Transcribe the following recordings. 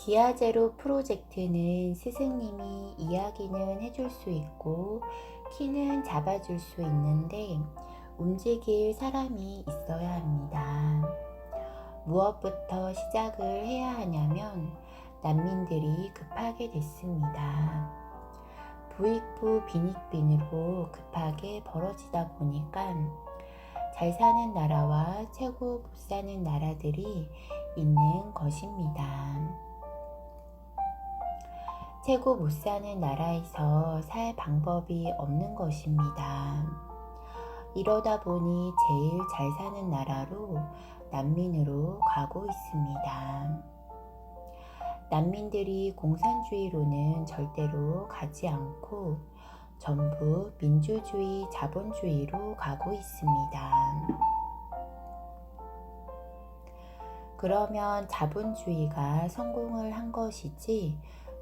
기아제로 프로젝트는 스승님이 이야기는 해줄 수 있고 키는 잡아줄 수 있는데 움직일 사람이 있어야 합니다. 무엇부터 시작을 해야 하냐면 난민들이 급하게 됐습니다. 부익부 빈익빈으로 급하게 벌어지다 보니까 잘 사는 나라와 최고 못 사는 나라들이 있는 것입니다. 최고 못 사는 나라에서 살 방법이 없는 것입니다. 이러다 보니 제일 잘 사는 나라로 난민으로 가고 있습니다. 난민들이 공산주의로는 절대로 가지 않고 전부 민주주의, 자본주의로 가고 있습니다. 그러면 자본주의가 성공을 한 것이지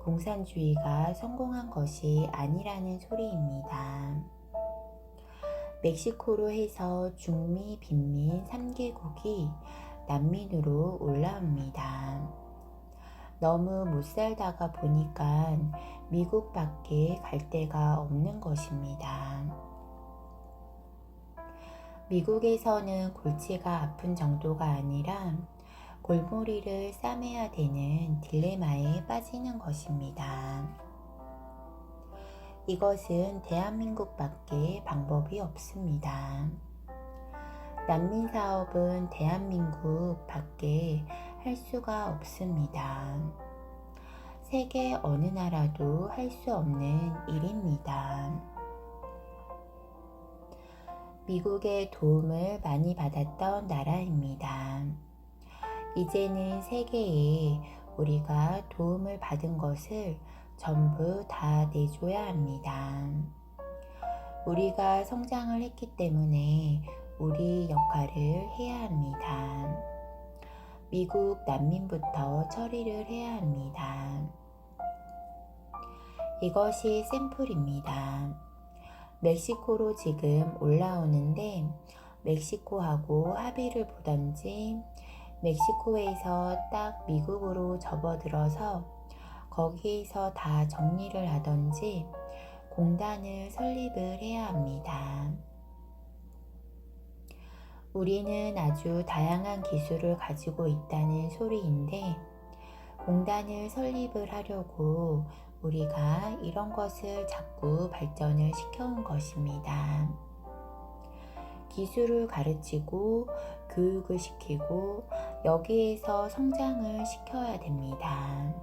공산주의가 성공한 것이 아니라는 소리입니다. 멕시코로 해서 중미, 빈민 3개국이 난민으로 올라옵니다. 너무 못 살다가 보니까 미국밖에 갈 데가 없는 것입니다. 미국에서는 골치가 아픈 정도가 아니라 골머리를 싸매야 되는 딜레마에 빠지는 것입니다. 이것은 대한민국밖에 방법이 없습니다. 난민 사업은 대한민국 밖에 할 수가 없습니다. 세계 어느 나라도 할 수 없는 일입니다. 미국의 도움을 많이 받았던 나라입니다. 이제는 세계에 우리가 도움을 받은 것을 전부 다 내줘야 합니다. 우리가 성장을 했기 때문에 우리 역할을 해야 합니다. 미국 난민부터 처리를 해야 합니다. 이것이 샘플입니다. 멕시코로 지금 올라오는데 멕시코하고 합의를 보던지 멕시코에서 딱 미국으로 접어들어서 거기에서 다 정리를 하던지 공단을 설립을 해야 합니다. 우리는 아주 다양한 기술을 가지고 있다는 소리인데 공단을 설립을 하려고 우리가 이런 것을 자꾸 발전을 시켜온 것입니다. 기술을 가르치고 교육을 시키고 여기에서 성장을 시켜야 됩니다.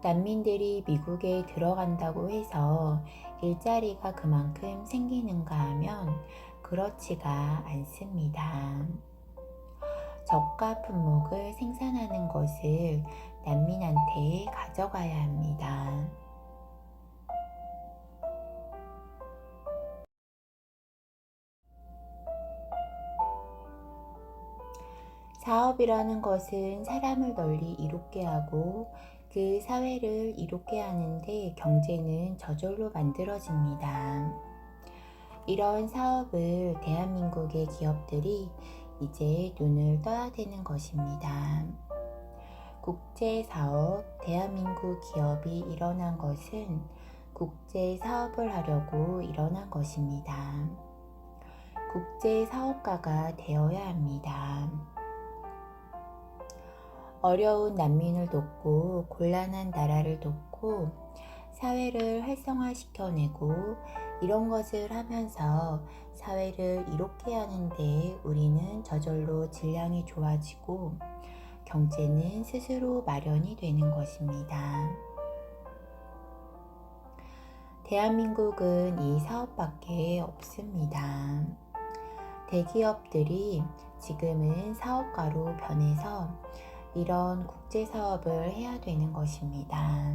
난민들이 미국에 들어간다고 해서 일자리가 그만큼 생기는가 하면 그렇지가 않습니다. 저가 품목을 생산하는 것을 난민한테 가져가야 합니다. 사업이라는 것은 사람을 널리 이롭게 하고 그 사회를 이롭게 하는데 경제는 저절로 만들어집니다. 이런 사업을 대한민국의 기업들이 이제 눈을 떠야 되는 것입니다. 국제사업, 대한민국 기업이 일어난 것은 국제사업을 하려고 일어난 것입니다. 국제사업가가 되어야 합니다. 어려운 난민을 돕고 곤란한 나라를 돕고 사회를 활성화시켜내고 이런 것을 하면서 사회를 이롭게 하는데 우리는 저절로 질량이 좋아지고 경제는 스스로 마련이 되는 것입니다. 대한민국은 이 사업밖에 없습니다. 대기업들이 지금은 사업가로 변해서 이런 국제사업을 해야 되는 것입니다.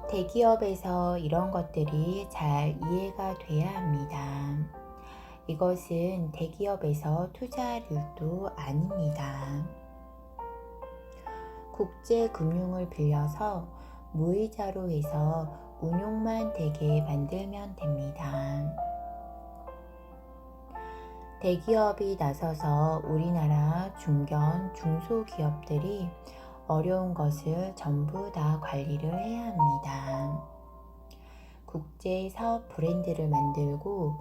대기업에서 이런 것들이 잘 이해가 돼야 합니다. 이것은 대기업에서 투자할 일도 아닙니다. 국제금융을 빌려서 무이자로 해서 운용만 되게 만들면 됩니다. 대기업이 나서서 우리나라 중견, 중소기업들이 어려운 것을 전부 다 관리를 해야 합니다. 국제 사업 브랜드를 만들고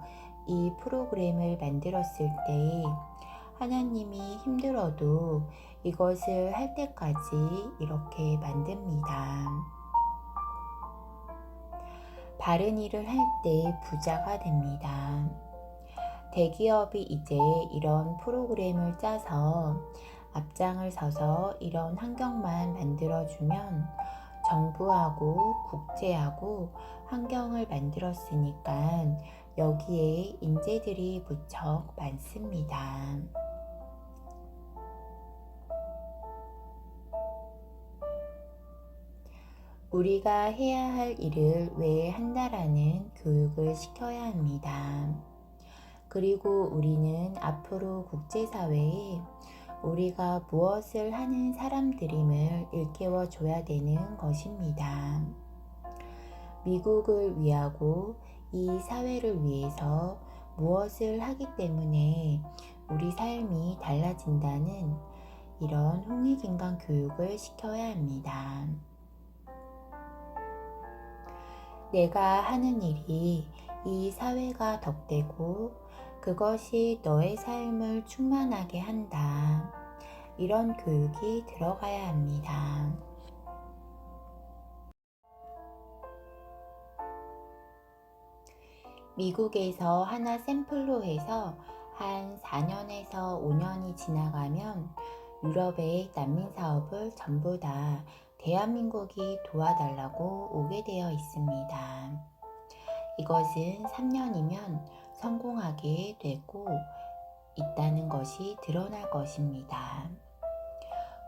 이 프로그램을 만들었을 때 하나님이 힘들어도 이것을 할 때까지 이렇게 만듭니다. 바른 일을 할 때 부자가 됩니다. 대기업이 이제 이런 프로그램을 짜서 앞장을 서서 이런 환경만 만들어주면 정부하고 국제하고 환경을 만들었으니까 여기에 인재들이 무척 많습니다. 우리가 해야 할 일을 왜 한다라는 교육을 시켜야 합니다. 그리고 우리는 앞으로 국제사회에 우리가 무엇을 하는 사람들임을 일깨워 줘야 되는 것입니다. 미국을 위하고 이 사회를 위해서 무엇을 하기 때문에 우리 삶이 달라진다는 이런 홍익인간 교육을 시켜야 합니다. 내가 하는 일이 이 사회가 덕되고 그것이 너의 삶을 충만하게 한다. 이런 교육이 들어가야 합니다. 미국에서 하나 샘플로 해서 한 4년에서 5년이 지나가면 유럽의 난민 사업을 전부 다 대한민국이 도와달라고 오게 되어 있습니다. 이것은 3년이면 성공하게 되고 있다는 것이 드러날 것입니다.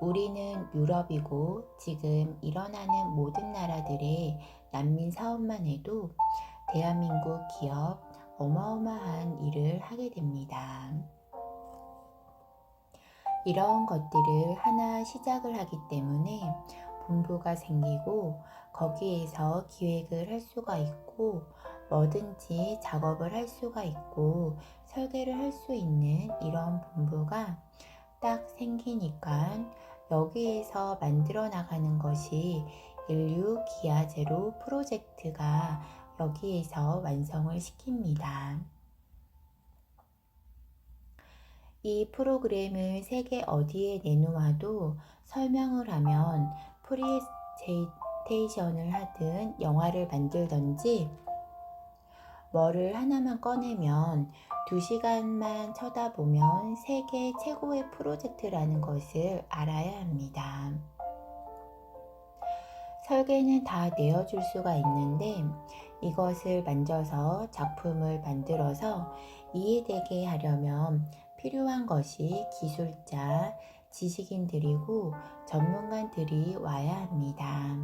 우리는 유럽이고 지금 일어나는 모든 나라들의 난민 사업만 해도 대한민국 기업 어마어마한 일을 하게 됩니다. 이런 것들을 하나 시작을 하기 때문에 본부가 생기고 거기에서 기획을 할 수가 있고 뭐든지 작업을 할 수가 있고 설계를 할 수 있는 이런 본부가 딱 생기니까 여기에서 만들어 나가는 것이 인류 기아 제로 프로젝트가 여기에서 완성을 시킵니다. 이 프로그램을 세계 어디에 내놓아도 설명을 하면 프리제이테이션을 하든 영화를 만들든지 뭐를 하나만 꺼내면 2시간만 쳐다보면 세계 최고의 프로젝트라는 것을 알아야 합니다. 설계는 다 내어줄 수가 있는데 이것을 만져서 작품을 만들어서 이해되게 하려면 필요한 것이 기술자, 지식인들이고 전문가들이 와야 합니다.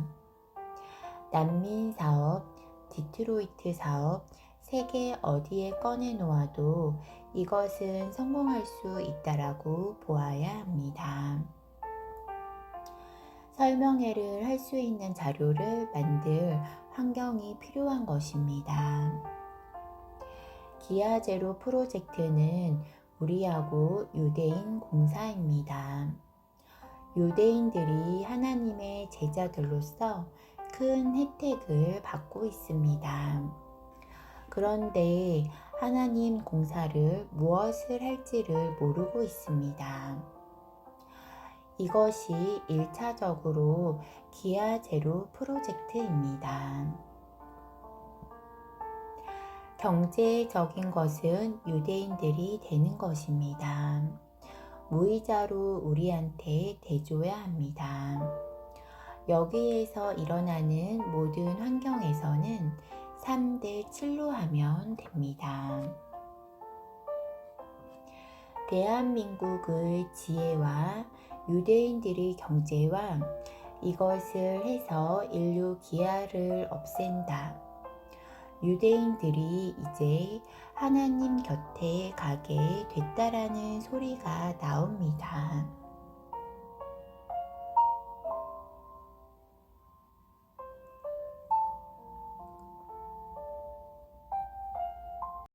난민 사업, 디트로이트 사업, 세계 어디에 꺼내 놓아도 이것은 성공할 수 있다라고 보아야 합니다. 설명회를 할 수 있는 자료를 만들 환경이 필요한 것입니다. 기아 제로 프로젝트는 우리하고 유대인 공사입니다. 유대인들이 하나님의 제자들로서 큰 혜택을 받고 있습니다. 그런데 하나님 공사를 무엇을 할지를 모르고 있습니다. 이것이 1차적으로 기아 제로 프로젝트입니다. 경제적인 것은 유대인들이 되는 것입니다. 무이자로 우리한테 대줘야 합니다. 여기에서 일어나는 모든 환경에서는 3대 7로 하면 됩니다. 대한민국의 지혜와 유대인들의 경제와 이것을 해서 인류 기아를 없앤다. 유대인들이 이제 하나님 곁에 가게 됐다라는 소리가 나옵니다.